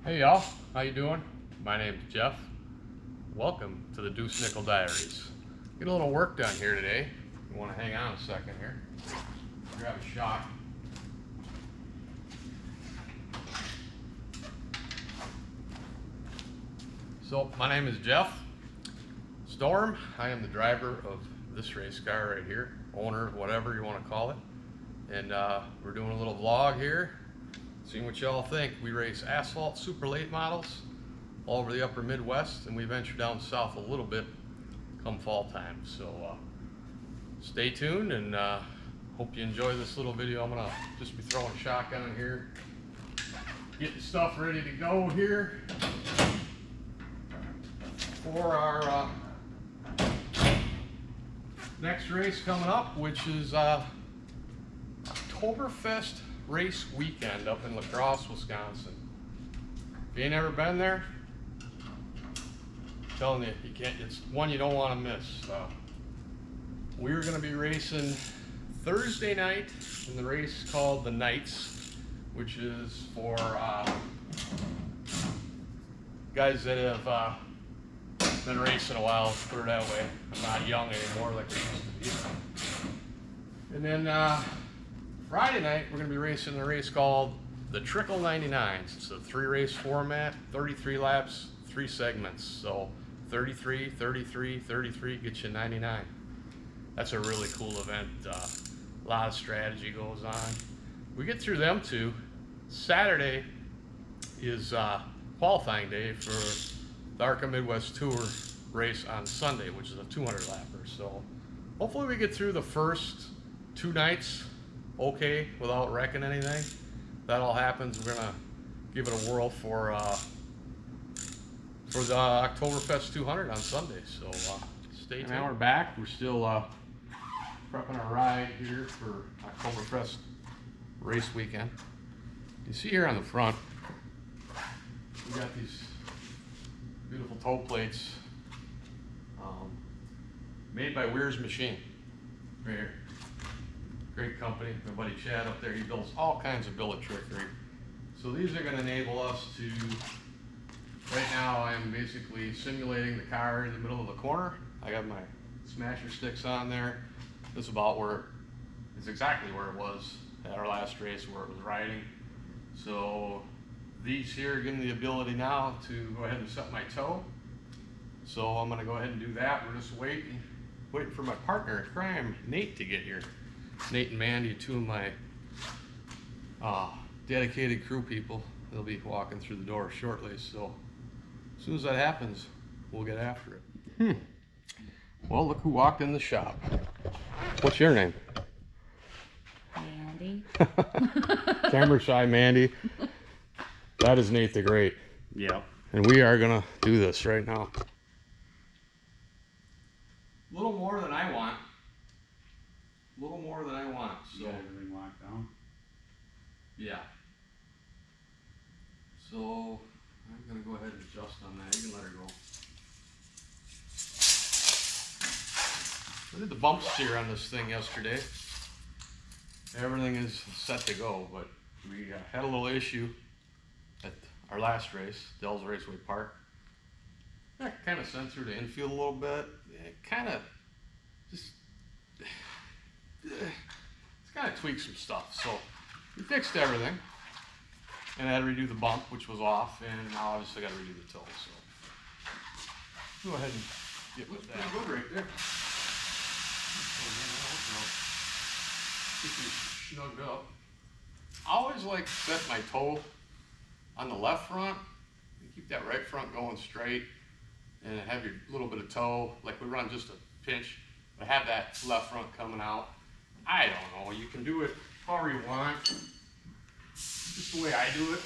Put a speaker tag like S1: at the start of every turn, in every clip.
S1: Hey y'all, how you doing? My name's Jeff. Welcome to the Deuce Nickel Diaries. Get a little work done here today. You want to hang on a second here. Grab a shot. So, my name is Jeff Storm. I am the driver of this race car right here, owner, whatever you want to call it. And we're doing a little vlog here, seeing what y'all think. We race asphalt super late models all over the upper Midwest, and we venture down south a little bit come fall time. So stay tuned, and hope you enjoy this little video. I'm gonna just be throwing shotgun in here, getting stuff ready to go here for our next race coming up, which is Oktoberfest race weekend up in La Crosse, Wisconsin. If you ain't ever been there, I'm telling you, you can't. It's one you don't want to miss. We're going to be racing Thursday night in the race called the Knights, which is for guys that have been racing a while. Let's put it that way. I'm not young anymore like I used to be. And then Friday night, we're going to be racing a race called the Trickle 99s. It's a 3-race format, 33 laps, 3 segments. So 33, 33, 33 gets you 99. That's a really cool event. A lot of strategy goes on. We get through them too. Saturday is qualifying day for the ARCA Midwest Tour race on Sunday, which is a 200 lapper. So hopefully we get through the first 2 nights okay without wrecking anything. If that all happens, we're gonna give it a whirl for the Oktoberfest 200 on Sunday. So stay tuned. Now we're back. We're still prepping our ride here for Oktoberfest race weekend. You see here on the front, we got these beautiful toe plates made by Weir's Machine right here. Great company. My buddy Chad up there, he builds all kinds of billet trickery. So these are going to enable us to, right now I'm basically simulating the car in the middle of the corner. I got my smasher sticks on there. This is about where, it's exactly where it was at our last race where it was riding. So these here give me the ability now to go ahead and set my toe. So I'm going to go ahead and do that. We're just waiting for my partner in crime, Nate, to get here. Nate and Mandy, 2 of my dedicated crew people. They'll be walking through the door shortly. So as soon as that happens, we'll get after it. Well, look who walked in the shop. What's your name?
S2: Mandy.
S1: Camera shy Mandy. That is Nate the Great.
S3: Yeah.
S1: And we are gonna do this right now. A little more than I want. A little more than I want. So
S3: You got everything locked down?
S1: yeah. So I'm gonna go ahead and adjust on that. You can let her go. I did the bumps here on this thing yesterday. Everything is set to go, but we had a little issue at our last race, Dells Raceway Park. That kind of censored the infield a little bit. It kind of just, it's kind of tweaked some stuff. So we fixed everything, and I had to redo the bump, which was off, and now obviously I got to redo the toe. So go ahead and get with that. Pretty good right there. Keep you snugged up. I always like to set my toe on the left front and keep that right front going straight, and have your little bit of toe, like we run just a pinch, but have that left front coming out. I don't know, you can do it however you want, just the way I do it.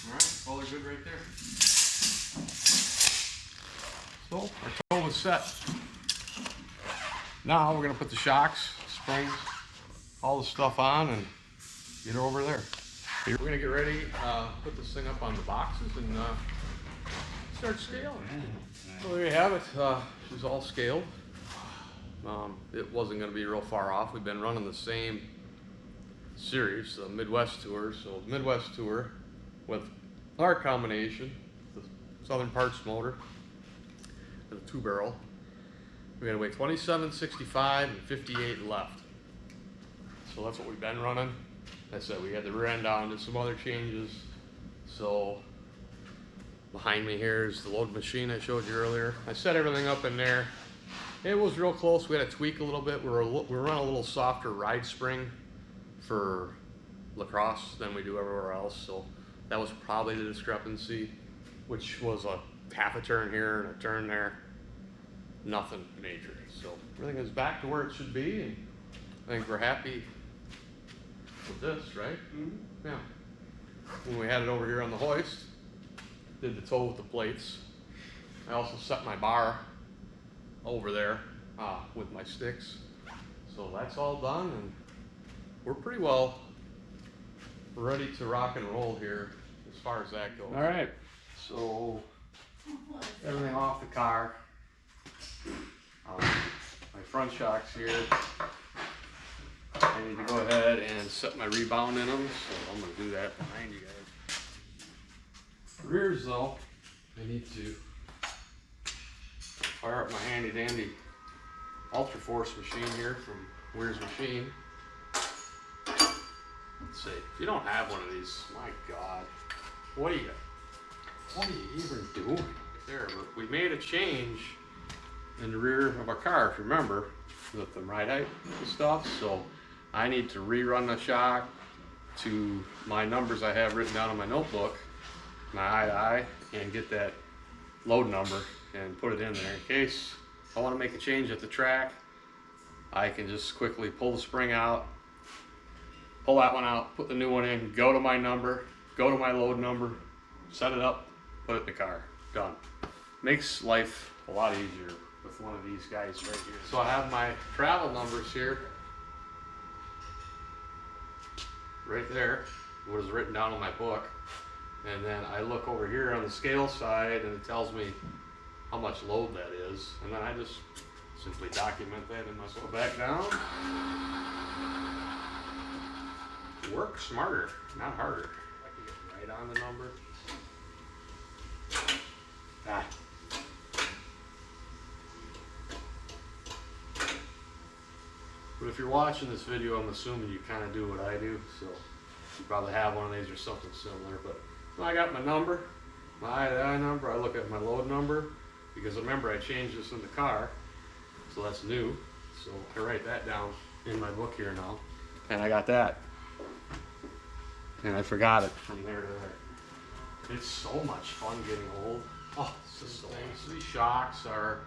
S1: Alright, all are good right there. So our toe was set. Now we're gonna put the shocks, springs, all the stuff on and get her over there. We're gonna get ready, put this thing up on the boxes and start scaling. So there you have it. She's all scaled. it wasn't going to be real far off. We've been running the same series, the Midwest Tour. So Midwest Tour with our combination, the Southern Parts motor, with a 2-barrel. We got to weigh 27, 65, and 58 left. So that's what we've been running. Like I said, we had the rear end on, did some other changes. So behind me here is the load machine I showed you earlier. I set everything up in there. It was real close. We had to tweak a little bit. We're running a little softer ride spring for lacrosse than we do everywhere else. So that was probably the discrepancy, which was a half a turn here and a turn there. Nothing major. So everything is back to where it should be, and I think we're happy with this, right? Mm-hmm. Yeah. When we had it over here on the hoist, did the toe with the plates. I also set my bar over there with my sticks. So that's all done, and we're pretty well ready to rock and roll here as far as that goes. All right, so everything off the car. My front shocks here. I need to go ahead and set my rebound in them, so I'm going to do that behind you guys. The rears though, I need to fire up my handy dandy Ultra Force machine here from Weir's Machine. Let's see, if you don't have one of these, my God, what are you even doing there? But we made a change in the rear of our car, if you remember, with the ride height and stuff. So I need to rerun the shock to my numbers I have written down in my notebook, my eye to eye, and get that load number and put it in there in case I want to make a change at the track. I can just quickly pull the spring out, pull that one out, put the new one in, go to my number, go to my load number, set it up, put it in the car, done. Makes life a lot easier with one of these guys right here. So I have my travel numbers here, right there, what is written down in my book. And then I look over here on the scale side and it tells me how much load that is. And then I just simply document that in my, go back down. Work smarter, not harder. I can get right on the number. But if you're watching this video, I'm assuming you kind of do what I do, so you probably have one of these or something similar. But when I got my number, my eye number, I look at my load number, because remember I changed this in the car, so that's new. So I write that down in my book here now, and I got that, and I forgot it from there to there. It's so much fun getting old. Oh, it's just so nice. These shocks are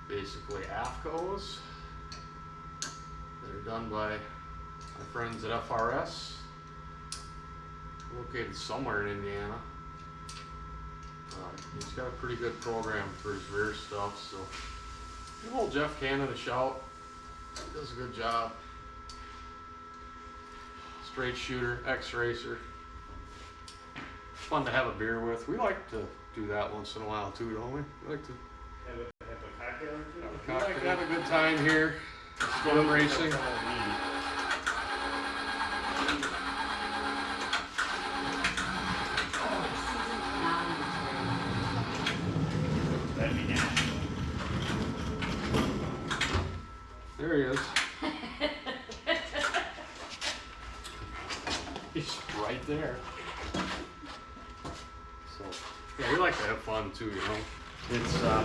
S1: basically AFCOs. They're done by my friends at FRS, located somewhere in Indiana. He's got a pretty good program for his rear stuff, so give old Jeff Cannon a shout. He does a good job. Straight shooter, ex-racer. Fun to have a beer with. We like to do that once in a while too, don't we? We like to
S2: have a cocktail or two?
S1: We like to have a good time here. Storm racing. There he is. He's right there. So, yeah, we like to have fun too, you know. It's a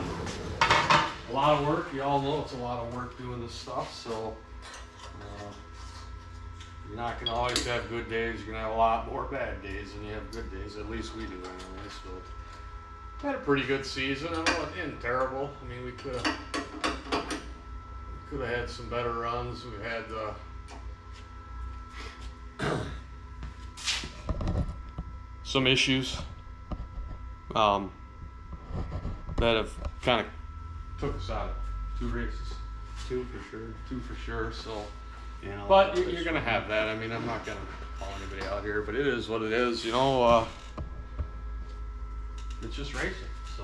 S1: lot of work. You all know it's a lot of work doing this stuff, so you're not going to always have good days. You're going to have a lot more bad days than you have good days. At least we do anyway. So had a pretty good season. I know it didn't terrible. I mean, we could have had some better runs. We had some issues that have kind of took us out of 2 races. 2 for sure. So, you know, but you're gonna have that. I mean, I'm not gonna call anybody out here, but it is what it is. You know, it's just racing. So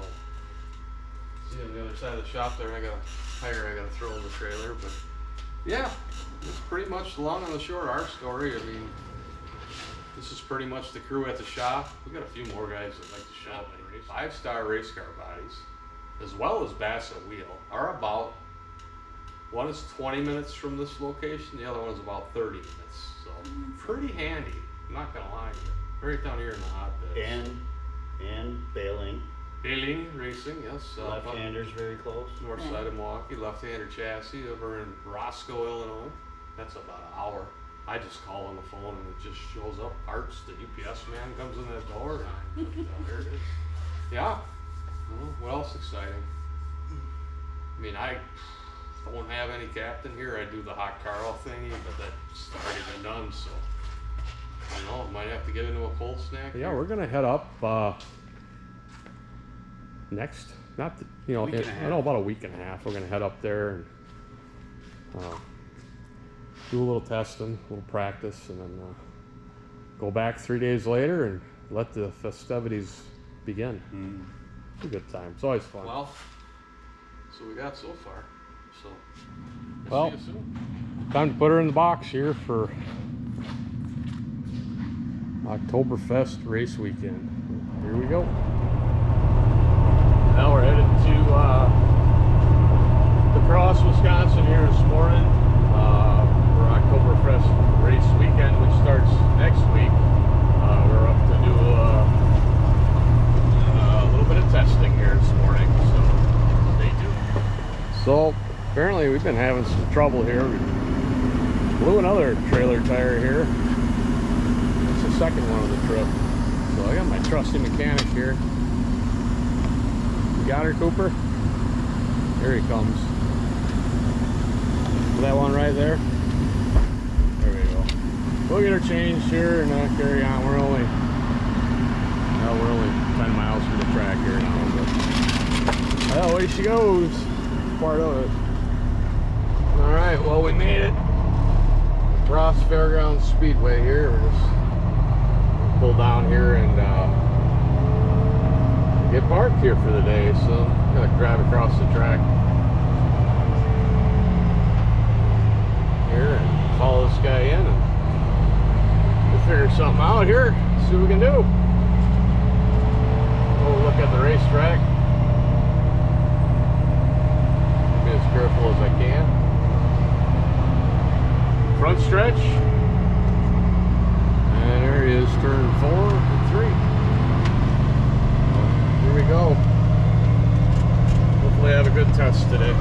S1: see on the other side of the shop there, I got a tire I gotta throw in the trailer, but yeah, it's pretty much the long and the short our story. I mean, this is pretty much the crew at the shop. We got a few more guys that like to shop and race. 5-star race car bodies, as well as Bassett Wheel, are about, one is 20 minutes from this location, the other one's about 30 minutes. So pretty handy, I'm not gonna lie to you. Right down here in the hotbed.
S3: And bailing.
S1: Bailing Racing, yes.
S3: Left-handers very close.
S1: North side of Milwaukee, left-hander chassis over in Roscoe, Illinois. That's about an hour. I just call on the phone and it just shows up parts. The UPS man comes in that door and there it is. Yeah. Well, what else exciting? I mean, I don't have any captain here. I do the hot Carl thingy, but that's already been done, so I don't know. Might have to get into a cold snack. Yeah, we're gonna head up next, not the, you know, I know about a week and a half. We're gonna head up there and do a little testing, a little practice, and then go back 3 days later and let the festivities begin. It's a good time. It's always fun. Well, so we got so far. So, well, see you soon. Time to put her in the box here for Oktoberfest race weekend. Here we go. Now we're headed to La Crosse, Wisconsin here this morning for Oktoberfest race weekend, which starts next week. We're up to do a little bit of testing here this morning, so stay tuned. So apparently we've been having some trouble here. We blew another trailer tire here. It's the second one of the trip. So I got my trusty mechanic here. You got her, Cooper? Here he comes. That one right there. There we go. We'll get her changed here and carry on. We're only 10 miles from the track here now, but well, away she goes. Part of it. All right, well, we made it. Ross Fairgrounds Speedway here. We're just pull down here and get parked here for the day. So I'm gonna drive across the track here and follow this guy in, and we'll figure something out here. See what we can do. We'll look at the racetrack. Be as careful as I can. Front stretch. And there he is, turn 4 and 3. Well, here we go. Hopefully I have a good test today.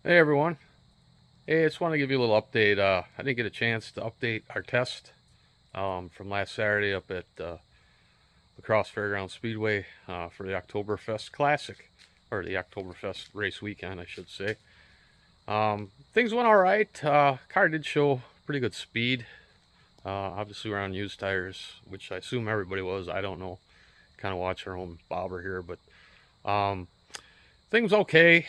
S1: Hey everyone. Hey, I just want to give you a little update. I didn't get a chance to update our test from last Saturday up at La Crosse Fairgrounds Speedway for the Oktoberfest Classic, or the Oktoberfest race weekend, I should say. Things went all right. Car did show pretty good speed. Obviously we're on used tires, which I assume everybody was. I don't know. Kind of watch our own bobber here, but things okay.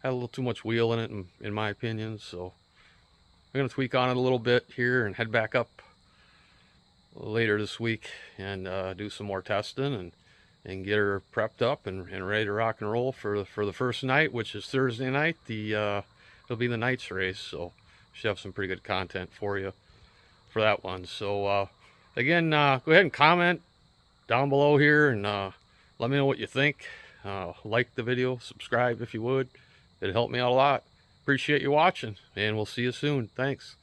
S1: Had a little too much wheel in it, in my opinion, so I'm going to tweak on it a little bit here and head back up later this week and do some more testing and get her prepped up and ready to rock and roll for the first night, which is Thursday night. It'll be the Knights race, so should have some pretty good content for you for that one. So again, go ahead and comment down below here and let me know what you think. Like the video, subscribe if you would. It'd help me out a lot. Appreciate you watching, and we'll see you soon. Thanks.